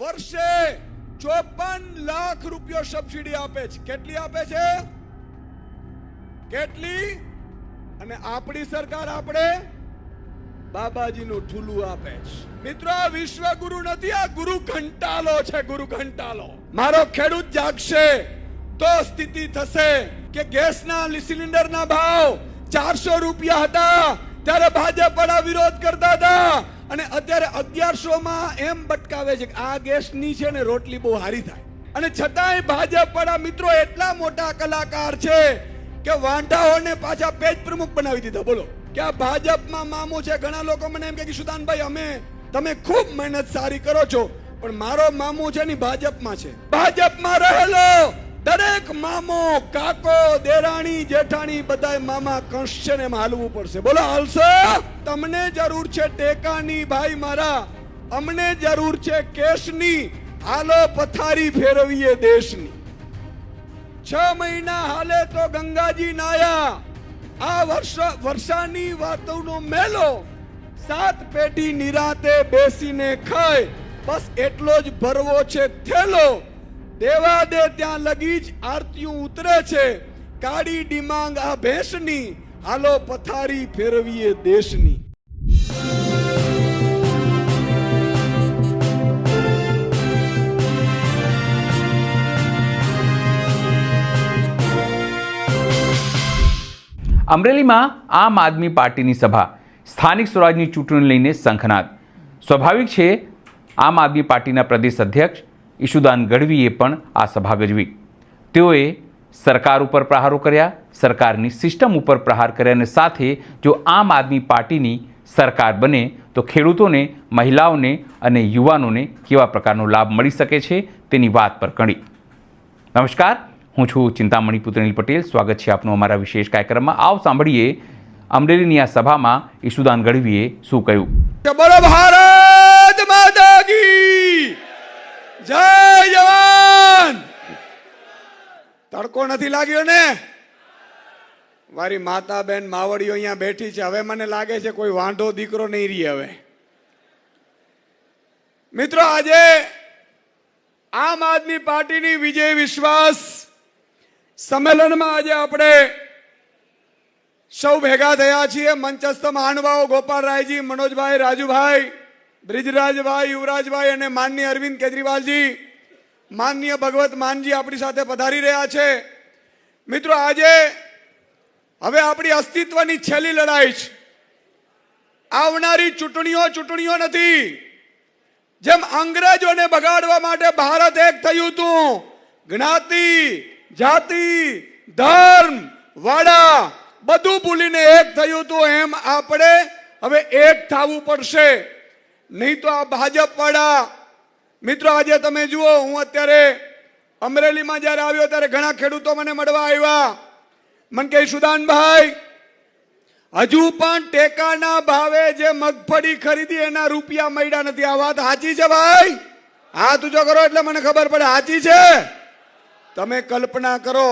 વર્ષે 54 લાખ રૂપિયા સબસિડી આપે છે. કેટલી આપે છે? કેટલી? અને આપણી સરકાર આપણે બાબાજીનું ઠુલું આપે છે. મિત્રો, આ વિશ્વગુરુ નથી, આ ગુરુ ઘંટાલો છે. ગુરુ ઘંટાલો. મારો ખેડૂત જાગશે તો સ્થિતિ થશે કે ગેસના સિલિન્ડરના ભાવ 400 રૂપિયા હતા ત્યારે ભાજપ વાળા વિરોધ કરતા હતા અને અત્યારે 1100 માં એમ બટકાવે છે કે આ ગેસની છે ને રોટલી બહુ હારી થાય. અને છતાંય ભાજપ વાળા મિત્રો એટલા મોટા કલાકાર છે કે વાંઢાઓને પાછા પેજ પ્રમુખ બનાવી દીધા. બોલો કે આ ભાજપમાં મામું છે. ઘણા લોકો મને એમ કે સુદાનભાઈ તમે ખૂબ મહેનત સારી કરો છો, પણ મારો મામું છે ને ભાજપમાં છે. ભાજપમાં રહેલો દરેક મામો, કાકો, દેરાણી, જેઠાણી બધાય મામા કંસ છે ને એમાં હાલવું પડશે. બોલો હાલશો? તમને જરૂર છે ટેકાની ભાઈ મારા, અમને જરૂર છે કેશની. હાલો પથારી ફેરવીએ દેશની. 6 મહિના હાલે તો ગંગાજી નાયા. આ વર્ષાની વાતોનો મેલો 7 પેઢી નિરાતે બેસીને ખાય. બસ એટલો જ ભરવો છે થેલો. દેવા દે ત્યાં લગી જ આરતીયું ઉતરે છે. કાળી ડિમાંગ આ ભેંસની. હાલો પથારી ફેરવીએ દેશની. અમરેલીમાં આમ આદમી પાર્ટીની સભા. સ્થાનિક સ્વરાજની ચૂંટણી લઈને શંખનાદ. સ્વાભાવિક છે, આમ આદમી પાર્ટીના પ્રદેશ અધ્યક્ષ ઈશુદાન ગઢવીએ પણ આ સભા ગજવી. તેઓએ સરકાર ઉપર પ્રહારો કર્યા, સરકારની સિસ્ટમ ઉપર પ્રહાર કર્યા અને સાથે જો આમ આદમી પાર્ટીની સરકાર બને તો ખેડૂતોને, મહિલાઓને અને યુવાનોને કેવા પ્રકારનો લાભ મળી શકે છે તેની વાત પર કરી. નમસ્કાર, હું છું ચિંતામણી પુત્રેનિલ પટેલ. સ્વાગત છે આપનું અમારા વિશેષ કાર્યક્રમમાં. આવો સાંભળીએ અમરેલીની આ સભામાં ઈશુદાન ગઢવીએ શું કહ્યું. બોલો ભારત માતા કી જય. જવાન. તડકો નથી લાગ્યો ને? મારી માતા બેન માવડીઓ અહીંયા બેઠી છે. હવે મને લાગે છે કોઈ વાંઢો દીકરો નહીં રહી હવે. મિત્રો, આજે આમ આદમી પાર્ટીની વિજય વિશ્વાસ સંમેલનમાં આજે આપણે સૌ ભેગા થયા છીએ. મંચસ્થ મહાનુભાવો ગોપાલરાયજી, મનોજભાઈ, રાજુભાઈ, બ્રિજરાજભાઈ, યુવરાજભાઈ અને માનનીય અરવિંદ કેજરીવાલજી, માનનીય ભગવત માનજી આપણી સાથે પધારી રહ્યા છે. મિત્રો, આજે હવે આપણી અસ્તિત્વની છેલ્લી લડાઈ છે. આવનારી ચૂંટણીઓ નથી. જેમ અંગ્રેજોને બગાડવા માટે ભારત એક થયું હતું, જ્ઞાતિ, જાતિ, ધર્મ, વાડા બધું ભૂલીને એક થયું હતું, એમ આપણે હવે એક થવું પડશે. નહીં તો આ ભાજપ વાળા મિત્રો, આજે તમે જુઓ, હું અત્યારે અમરેલીમાં જ્યારે આવ્યો ત્યારે ઘણા ખેડૂતો મને મળવા આવ્યા. મને કહે, સુદાનભાઈ, હજુ પણ ટેકાના ભાવે જે મગફળી ખરીદી એના રૂપિયા મળ્યા નથી. આ વાત સાચી છે ભાઈ? હાથ ઊંચો કરો એટલે મને ખબર પડે સાચી છે. તમે કલ્પના કરો,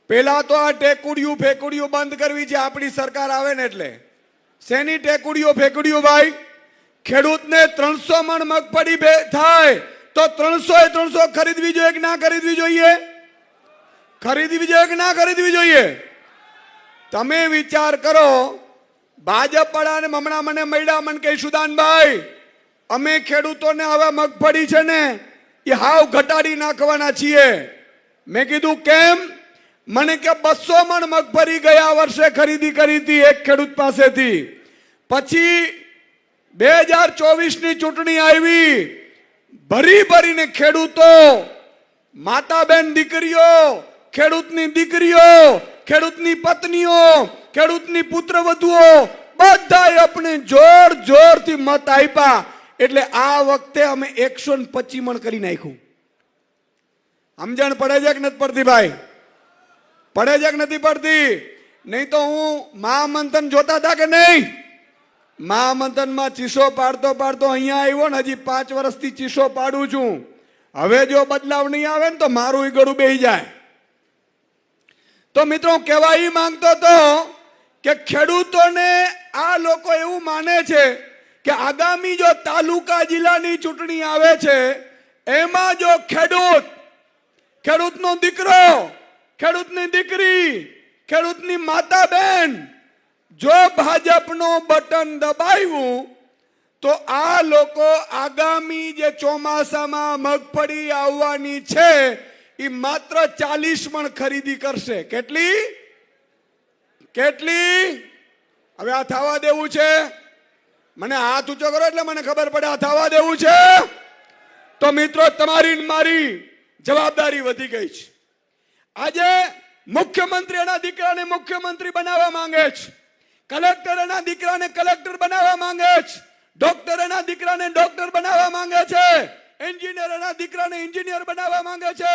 પેલા તો આ ટેકુડિયું ફેકુડિયું બંધ કરવી છે આપણી સરકાર આવે ને એટલે. શેની ટેકુડિયું ફેકુડિયું ભાઈ? ખેડૂતને 300 મણ મગફળી થાય તો 300 ખરીદવી જોઈએ કે ના ખરીદવી જોઈએ? ખરીદવી જોઈએ કે ના ખરીદવી જોઈએ? તમે વિચાર કરો. ભાજપ વાળાને હમણાં મને મળ્યા, મને કહે, સુદાનભાઈ, અમે ખેડૂતોને હવે મગફળી છે ને એ હાવ ઘટાડી નાખવાના છીએ. મેં કીધું કેમ? મને કે 200 મણ મગફળી ગયા વર્ષે ખરીદી કરી હતી એક ખેડૂત પાસેથી. પછી 2024 ની ચૂંટણી આવી, ભરીને ખેડૂતો, માતા બેન દીકરીઓ, ખેડૂતની દીકરીઓ, ખેડૂતની પત્નીઓ, ખેડૂતની પુત્રવધુઓ બધાએ આપણે જોરથી મત આપ્યા. એટલે આ વખતે અમે 125 મણ કરી નાખ્યું. સમજણ પડે છે કે નથી પડતી ભાઈ? પડે છે કે નથી પડતી? નહીં તો હું મહામંથન જોતા હતા કે નહીં? મહામંથનમાં ચીસો પાડતો અહીંયા આવ્યો ને, હજી 5 વર્ષથી ચીસો પાડું છું. હવે જો બદલાવ નહીં આવે ને તો મારું ગળું બેહી જાય. તો મિત્રો, કહેવા એ માંગતો હતો કે ખેડૂતોને આ લોકો એવું માને છે કે આગામી જો તાલુકા જિલ્લાની ચૂંટણી આવે છે એમાં જો ખેડૂતનો દીકરો, ખેડૂતની દીકરી, ખેડૂતની માતા બહેન જો ભાજપનું બટન દબાવ્યું તો આ લોકો આગામી જે ચોમાસામાં મગફળી આવવાની છે એ માત્ર 40 મણ ખરીદી કરશે. કેટલી? હવે આ થવા દેવું છે? મને હાથ ઊંચો કરો એટલે મને ખબર પડે આ થવા દેવું છે. તો મિત્રો તમારી ને મારી જવાબદારી વધી ગઈ છે. આજે મુખ્યમંત્રી એના દીકરાને મુખ્યમંત્રી બનાવવા માંગે છે, કલેક્ટર એના દીકરાને કલેક્ટર બનાવવા માંગે છે, ડોક્ટર એના દીકરાને ડોક્ટર બનાવવા માંગે છે, એન્જિનિયર એના દીકરાને એન્જિનિયર બનાવવા માંગે છે.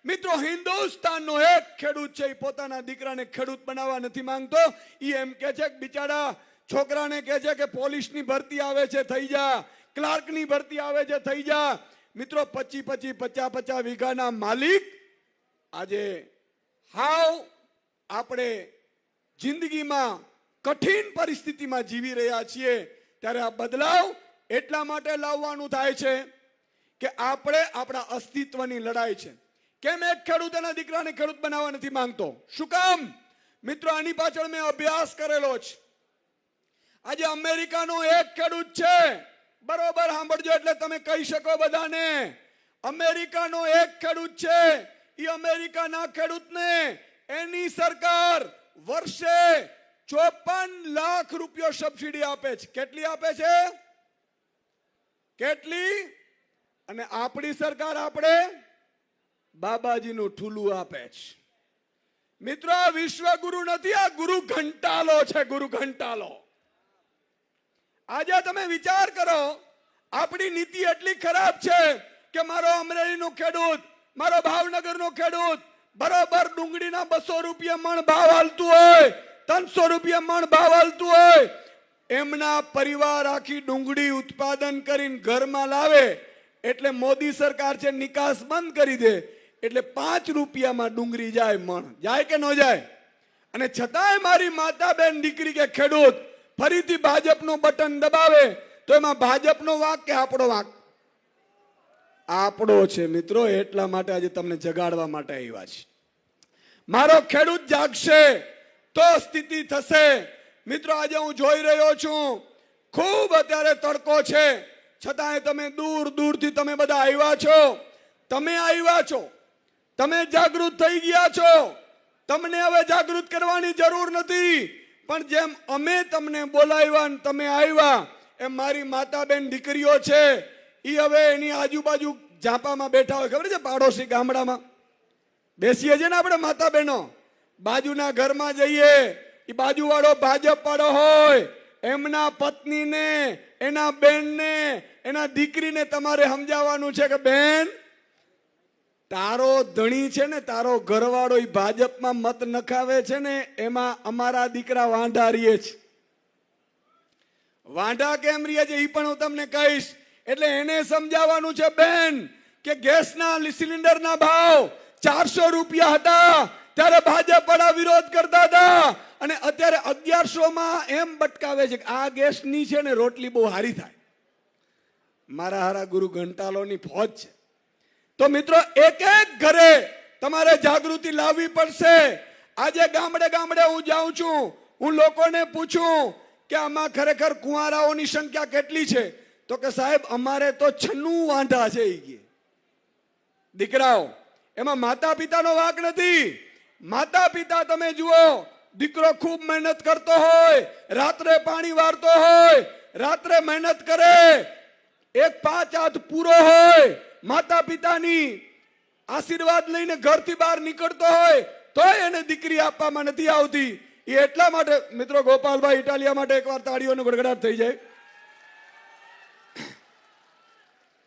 મિત્રો હિન્દુસ્તાનનો એક ખેડૂત છે, એ પોતાના દીકરાને ખેડૂત બનાવવા નથી માંગતો. એ એમ કે છે કે બિચારા છોકરાને કહે છે કે પોલીસની ભરતી આવે છે થઈ જા, ક્લાર્કની ભરતી આવે છે થઈ જા. મિત્રો 50 વીઘાના માલિક આજે હાવ આપણે જિંદગીમાં કઠિન પરિસ્થિતિમાં જીવી રહ્યા છીએ. ત્યારે આ બદલાવ એટલા માટે લાવવાનું થાય છે કે આપણે આપણા અસ્તિત્વની લડાઈ છે. કેમ એક ખેડૂત એના દીકરાને ખેડૂત બનાવવા નથી માંગતો? શું કામ? મિત્રો આની પાછળ મેં અભ્યાસ કરેલો છે. આજે અમેરિકાનો એક ખેડૂત છે, બરોબર સાંભળજો એટલે તમે કહી શકો બધાને. અમેરિકાનો એક ખેડૂત છે, એ અમેરિકાના ખેડૂતને એની સરકાર વર્ષે 54 લાખ રૂપિયા સબસિડી આપે છે. કેટલી આપે છે? કેટલી? અને આપણી સરકાર આપણે બાબાજીનું ઠુલું આપે છે. મિત્રો આ વિશ્વગુરુ નથી, આ ગુરુ ઘંટાલો છે, ગુરુ ઘંટાલો. આજે તમે વિચાર કરો, આપણી નીતિ એટલી ખરાબ છે કે મારો અમરેલીનો ખેડૂત, મારો ભાવનગરનો ખેડૂત બરોબર ડુંગળીના 200 રૂપિયા મણ ભાવ હાલતું હોય, 300 રૂપિયા મણ ભાવ હાલતું હોય, એમના પરિવાર આખી ડુંગળી ઉત્પાદન કરીને ઘરમાં લાવે એટલે મોદી સરકાર છે નિકાસ બંધ કરી દે એટલે 5 રૂપિયામાં ડુંગળી જાય મણ. જાય કે ન જાય? અને છતાંય મારી માતા બેન દીકરી કે ખેડૂત ફરીથી ભાજપનું બટન દબાવે તો એમાં ભાજપનો વાંક કે આપણો વાંક? આપણો છે મિત્રો. એટલા માટે આજે તમને જગાડવા માટે આવ્યા છે. મારો ખેડૂત જાગશે તો સ્થિતિ થશે. મિત્રો આજે હું જોઈ રહ્યો છું ખૂબ અત્યારે તડકો છે, છતાંય તમે દૂર દૂરથી તમે બધા આવ્યા છો. તમે જાગૃત થઈ ગયા છો. તમને હવે જાગૃત કરવાની જરૂર નથી. પણ જેમ અમે તમને બોલાવ્યા ને તમે આવ્યા એમ મારી માતા બેન દીકરીઓ છે એ હવે એની આજુબાજુ ઝાંપામાં બેઠા હોય. ખબર છે પાડોશી ગામડામાં બેસીએ છીએ ને આપણે માતા બહેનો, બાજુના ઘરમાં જઈએ, એ બાજુવાળો ભાજપ વાળો હોય, એમના પત્નીને, એના બેનને, એના દીકરીને તમારે સમજાવવાનું છે કે બેન તારો ધણી છે ને, તારો ઘરવાળો એ ભાજપમાં મત નખાવે છે ને, એમાં અમારા દીકરા વાંઢા રહીએ છે. વાંઢા કેમ રહીએ છે એ પણ હું તમને કહીશ. એટલે એને સમજાવવાનું છે બેન કે ગેસના સિલિન્ડરના ભાવ 400 રૂપિયા હતા ત્યારે ભાજપ વાળા વિરોધ કરતા હતા અને અત્યારે 1100માં એમ બટકાવે છે કે આ ગેસની છે ને રોટલી બહુ સારી થાય. મારા હારા ગુરુ ઘંટાલોની ફોજ છે. તો મિત્રો એક એક ઘરે તમારે જાગૃતિ લાવવી પડશે. આજે ગામડે ગામડે હું જાઉં છું, હું લોકોને પૂછું કે આમાં ખરેખર કુંવારાઓની સંખ્યા કેટલી છે? તો કે સાહેબ અમારે તો 96 વાંઢા છે. દીકરાઓ, એમાં માતા પિતાનો વાંક નથી. માતા પિતા તમે જુઓ, દીકરો ખૂબ મહેનત કરતો હોય, રાત્રે પાણી વાળતો હોય, રાત્રે મહેનત કરે, 1-5 હાથ પૂરો હોય, માતા પિતાની આશીર્વાદ લઈને ઘરથી બહાર નીકળતો હોય તોય એને દીકરી આપવામાં નથી આવતી. એ એટલા માટે મિત્રો, ગોપાલભાઈ ઇટાલિયા માટે એકવાર તાળીઓનો ગડગડાટ થઈ જાય.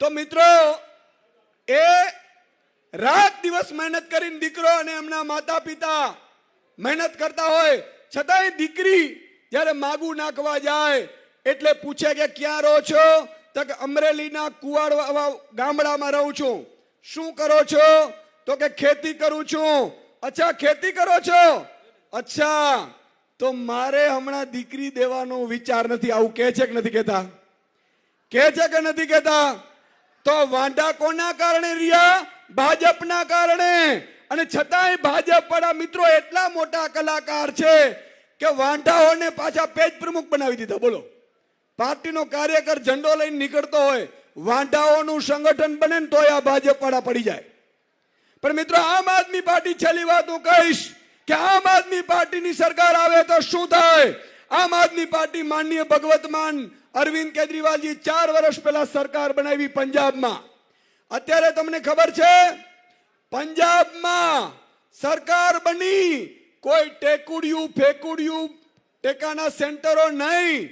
તો મિત્રો એ રાત દિવસ મહેનત કરીને દીકરો અને એમના માતા પિતા મહેનત કરતા હોય, છતાંય દીકરી જ્યારે માગું નાખવા જાય એટલે પૂછે કે ક્યાં રહો છો? તો કે અમરેલીના કુવાડ ગામડામાં રહું છું. શું કરો છો? તો કે ખેતી કરું છું. અચ્છા, ખેતી કરો છો? અચ્છા, તો મારે હમણાં દીકરી દેવાનો વિચાર નથી. આવું કહે છે કે નથી કહેતા? કહે છે કે નથી કહેતા? તો વાંઢા કોના કારણે રહ્યા? ભાજપના કારણે. અને છતાંય ભાજપ વાળા મિત્રો એટલા મોટા કલાકાર છે કે વાંઢાઓને પાછા પેજ પ્રમુખ બનાવી દીધા. બોલો, પાર્ટીનો કાર્યકર ઝંડો લઈને નીકળતો હોય, વાંઢાઓનું સંગઠન બને ને તોય આ ભાજપ વાળા પડી જાય. પણ મિત્રો, આમ આદમી પાર્ટી, છેલ્લી વાત હું કહીશ કે આમ આદમી પાર્ટીની સરકાર આવે તો શું થાય? આમ આદમી પાર્ટી માનનીય ભગવત માન અરવિંદ કેજરીવાલજી 4 વર્ષ પહેલા સરકાર બનાવી પંજાબમાં. અત્યારે તમને ખબર છે, પંજાબમાં સરકાર બની, કોઈ ટેકુડિયું ફેકુડિયું ટેકાના સેન્ટરો નહીં,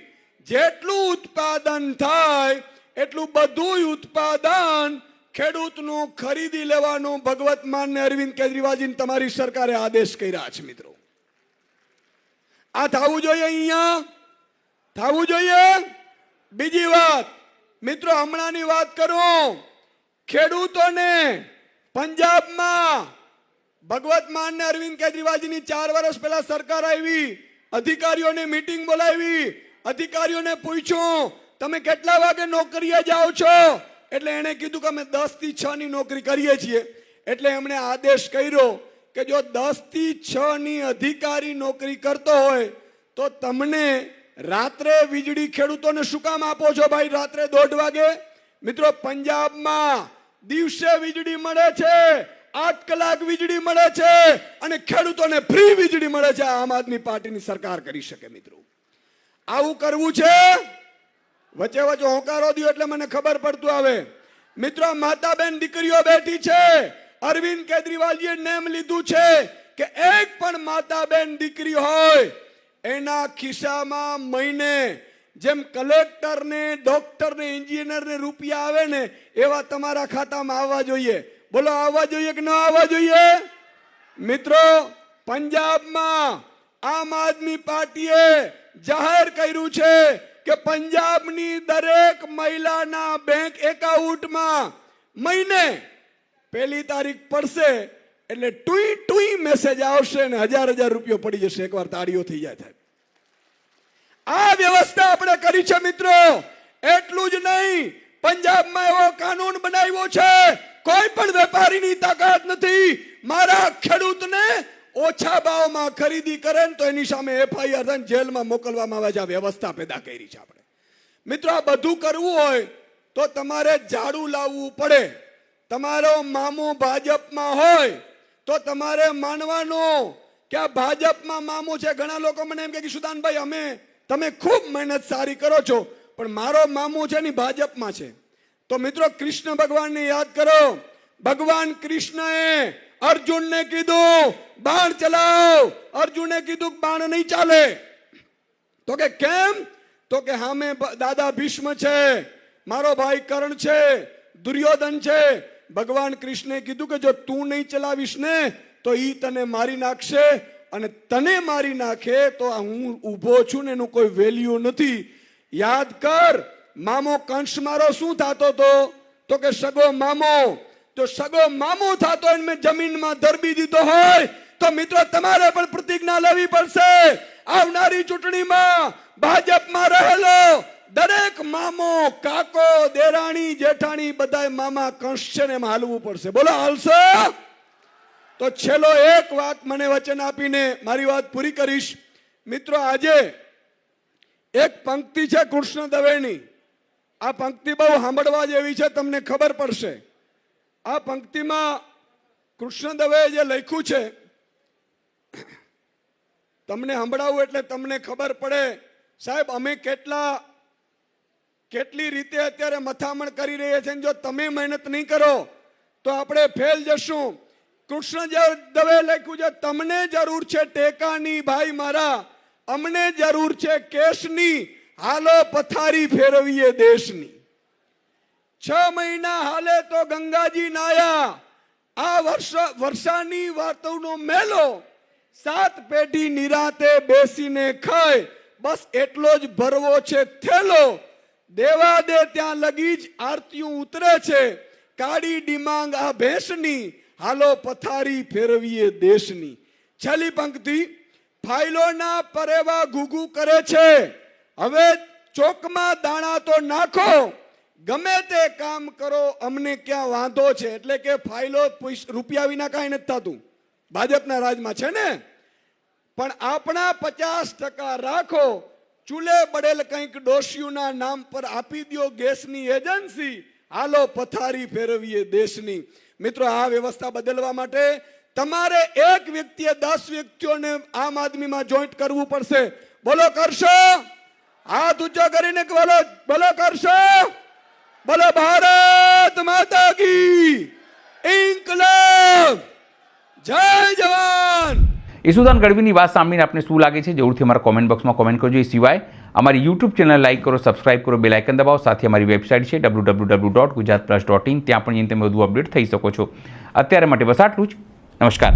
જેટલું ઉત્પાદન થાય એટલું બધું ઉત્પાદન ખેડૂતનું ખરીદી લેવાનું ભગવત માન ને અરવિંદ કેજરીવાલજી તમારી સરકારે આદેશ કર્યા છે. મિત્રો, આ થવું જોઈએ, અહીંયા થવું જોઈએ. બીજી વાત મિત્રો, હમણાંની વાત કરું, ખેડૂતોને પંજાબમાં ભગવત માન ને અરવિંદ કેજરીવાલજીની 4 વર્ષ પહેલા સરકાર આવી, અધિકારીઓને મીટિંગ બોલાવી, અધિકારીઓને પૂછ્યું તમે કેટલા વાગે નોકરીએ જાઓ છો? એટલે એણે કીધું કે અમે 10 થી 6 ની નોકરી કરીએ છીએ. એટલે એમણે આદેશ કર્યો કે જો 10 થી 6 ની અધિકારી નોકરી કરતો હોય તો તમને રાત્રે વીજળી ખેડૂતોને શું કામ આપો છો ભાઈ રાત્રે 1:30 વાગે? મિત્રો, પંજાબમાં દિવસે વીજળી મળે છે, 8 કલાક વીજળી મળે છે અને ખેડૂતોને ફ્રી વીજળી મળે છે. આમ આદમી પાર્ટીની સરકાર કરી શકે. મિત્રો, આવું કરવું છે? વચ્ચે વચ્ચે હોંકારો દો એટલે મને ખબર પડતું આવે. મિત્રો, માતા બેન દીકરીઓ બેઠી છે. અરવિંદ કેજરીવાલજીએ નેમ લીધું છે કે એક પણ માતા બેન દીકરી હોય એના ખિસ્સામાં મહિને જેમ કલેક્ટર ને, ડોક્ટર ને, એન્જિનિયર ને રૂપિયા આવે ને એવા તમારા ખાતામાં આવવા જોઈએ. બોલો, આવવા જોઈએ કે ન આવવા જોઈએ? મિત્રો, પંજાબમાં આમ આદમી પાર્ટીએ જાહેર કર્યું છે કે પંજાબની દરેક મહિલાના બેંક એકાઉન્ટમાં મહિને 1 તારીખ પડશે એટલે ટુઈ ટુઈ મેસેજ આવશે ને 1000 રૂપિયા પડી જશે. એકવાર તાળીઓ થઈ જાય. આ વ્યવસ્થા આપણે કરી છે. મિત્રો, એટલું જ નહીં, પંજાબમાં એવો કાનૂન બનાવ્યો છે, કોઈ પણ વેપારીની તાકાત નથી મારા ખેડૂતને ઓછા ભાવમાં ખરીદી કરે તો એની સામે FIR થાય, જેલમાં મોકલવામાં આવે છે. આ વ્યવસ્થા પેદા કરી છે આપણે. મિત્રો, આ બધું કરવું હોય તો તમારે ઝાડુ લાવવું પડે. તમારો મામો ભાજપમાં હોય તો તમારે માનવાનું કે આ ભાજપમાં મામો છે. ઘણા લોકો મને એમ કે સુદાનભાઈ, તમે ખૂબ મહેનત સારી કરો છો, પણ મારો મામો છે ને ભાજપમાં છે. તો મિત્રો, કૃષ્ણ ભગવાનને યાદ કરો. ભગવાન કૃષ્ણએ અર્જુનને કીધું બાણ ચલાવ. અર્જુને કીધું બાણ નહીં ચાલે. તો કે કેમ? તો કે હામે દાદા ભીષ્મ છે, મારો ભાઈ કર્ણ છે, દુર્યોધન છે. ભગવાન કૃષ્ણે કીધું કે જો તું નહીં ચલાવીશ ને તો ઈ તને મારી નાખશે, અને તને મારી નાખે તો હું ઊભો છું ને એનું કોઈ વેલ્યુ નથી. યાદ કર, મામો કંસ મારો શું થતો હતો? તો કે સગો મામો. તો સગો મામો થતો એને મેં જમીનમાં દરબી દીધો હોય તો મિત્રો, તમારે પણ પ્રતિજ્ઞા લેવી પડશે. આવનારી ચૂંટણીમાં ભાજપમાં રહેલો દરેક મામો, કાકો, દેરાણી, જેઠાણી બધાય મામા કંસ છે ને એમાં હાલવું પડશે. બોલો, હાલશે? તો છેલ્લો એક વાત મને વચન આપીને મારી વાત પૂરી કરીશ. મિત્રો, આજે એક પંક્તિ છે કૃષ્ણ દવેની. આ પંક્તિ બહુ સાંભળવા જેવી છે, તમને ખબર પડશે. આ પંક્તિમાં કૃષ્ણ દવે જે લખ્યું છે તમને સંભળાવું એટલે તમને ખબર પડે. સાહેબ, અમે કેટલી રીતે અત્યારે મથામણ કરી રહ્યા છે. જો તમે મહેનત નહીં કરો તો આપણે ફેલ જશું. કૃષ્ણ દવે લખ્યું છે, તમને જરૂર છે ટેકાની ભાઈ મારા, અમને જરૂર છે કેશની, હાલો પથારી ફેરવીએ દેશની. 6 મહિના હાલે તો ગંગાજી નાયા, આ વર્ષાની વાતોનો મેલો, 7 પેઢી નિરાતે બેસીને ખાય, બસ એટલો જ ભરવો છે થેલો. દેવા દે ત્યાં લગી જ આરતીઓ ઉતરે છે, કાળી ડિમાંગ આ ભેંસની, હાલો પથારી ફેરવીએ દેશની. છેલ્લી પંક્તિ, ફાઇલોના પરેવા ઘૂઘુ કરે છે, હવે ચોકમાં દાણા તો નાખો, ગમે તે કામ કરો, અમને ક્યાં વાંધો છે. એટલે કે ફાઇલો રૂપિયા વિના કાંઈ નથી થતું, ભાજપના રાજમાં છે ને. પણ આપણા 50% રાખો, ચૂલે બળેલ કંઈક ડોશીઓના નામ પર આપી દો ગેસની એજન્સી, હાલો પથારી ફેરવીએ દેશની. મિત્રો, આ વ્યવસ્થા બદલવા માટે તમારે એક વ્યક્તિએ 10 વ્યક્તિઓને આમ આદમીમાં જોઈન્ટ કરવું પડશે. બોલો કરશો? હાથ ઊંચો કરીને બોલો, બોલો કરશો? બોલો ભારત માતા કી ઇન્કલાબ, જય જવાન. ઈશુદાન ગઢવીની વાત સાંભળીને આપને શું લાગે છે? જરૂરથી અમારા કોમેન્ટ બોક્સમાં કોમેન્ટ કરજો. એ સિવાય અમારી યુટ્યુબ ચેનલ લાઈક કરો, સબસ્ક્રાઇબ કરો, બેલ આઇકન દબાવો. સાથે અમારી વેબસાઇટ છે www.gujaratplus.in, ત્યાં પણ જઈને તમે વધુ અપડેટ થઈ શકો છો. અત્યારે માટે બસ આટલું જ. નમસ્કાર.